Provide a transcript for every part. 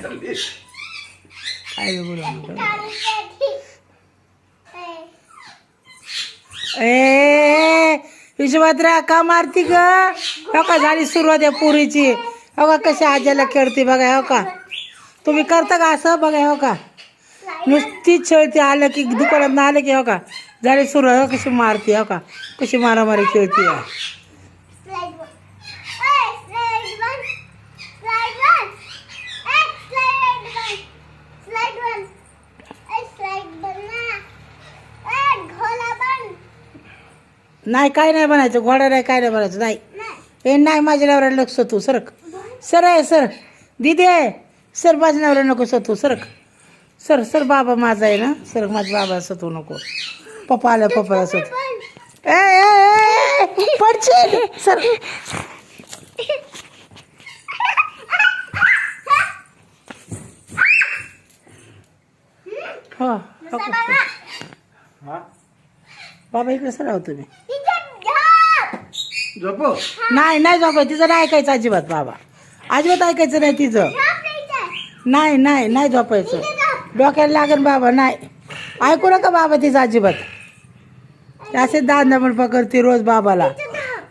काय बोलू ए विश्वभद्रा का मारती ग हो का झाली सुरुवात या पुरीची हो का कशी आज्याला खेळते बघा हो का तुम्ही करता का असं बघा हो का नुसतीच खेळते आलं की दुकानात आलं की हो का झाली सुरुवात हो कशी मारते हो का कशी मारामारी खेळते नाही काय नाही बनायचं घोडा नाही काय नाही बनायचं नाही हे नाही माझ्या नवऱ्याला लक्ष तू सरक सर आहे सर दिदी आहे सर माझ्या नवऱ्याला नको सतू सरक सर सर बाबा माझा आहे ना सर माझ्या बाबा सतू नको पप्पा आलं पप्पाला सतू ए पडशील सर हो बाबा इकडे सर आहो तुम्ही नाही नाही झोपाय तिचं नाही ऐकायचं अजिबात बाबा अजिबात ऐकायचं नाही तिचं नाही नाही नाही झोपायचं डोक्याला लागेल बाबा नाही ऐकू नका बाबा तिचं अजिबात असेच दांदा पण पकडते रोज बाबाला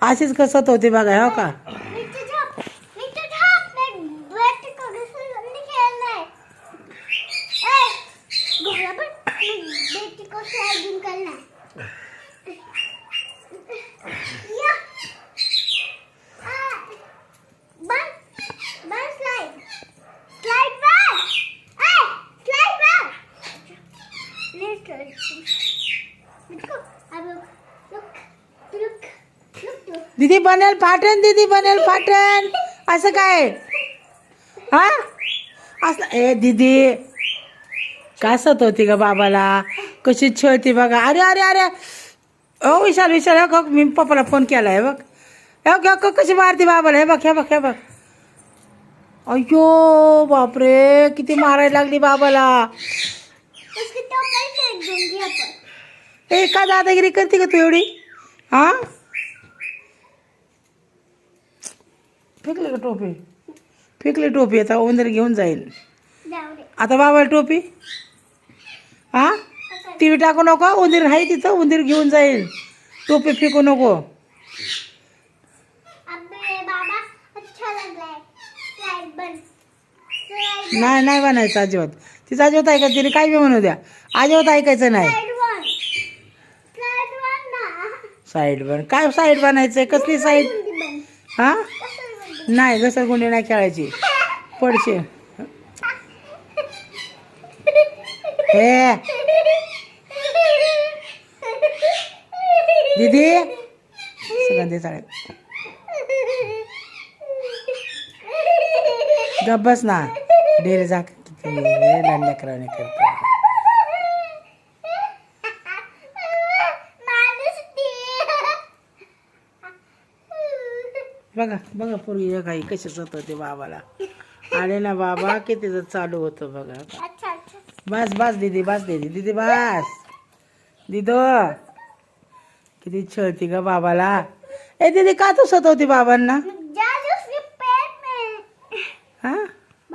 अशीच कसत होती बघा हो का दीदी बनेल फाटन दीदी बनेल फाटन असं काय हा असं ए दीदी कासत होती का बाबाला कशी छळती बघा अरे अरे अरे ओ विशाल विशाल हे बघ मी पप्पाला फोन केला आहे बघ हे बघ कशी मारती बाबाला हे बघ हे बघ हे बघ अय्यो बापरे किती मारायला लागली बाबाला ए का दादागिरी करते का तू एवढी हा फेकली का टोपी फेकली टोपी आता उंदीर घेऊन जाईल आता बाबाला टोपी हा टी व्ही टाकू नको उंदीर आहे तिथं उंदीर घेऊन जाईल टोपी फेकू नको नाही नाही बनायचं अजिबात तिचं अजिबात ऐकायचं तिने काय बी म्हणू द्या अजिबात ऐकायचं नाही साईड बन काय साईड बनायचंय कसली साईड हा नाही घसरगुंडी नाही खेळायची पडशे हे दीदी सुगंधी चालेल गब्बस ना डेरे जा लंडकराने करतो बघा बघा पूर्वी काही कशाच होतं ते बाबाला आले ना बाबा किती चालू होतं बघा बस बस दीदी बस दीदी दीदी बस दिदो किती छळती का बाबाला ए दीदी का तू सतवती बाबांना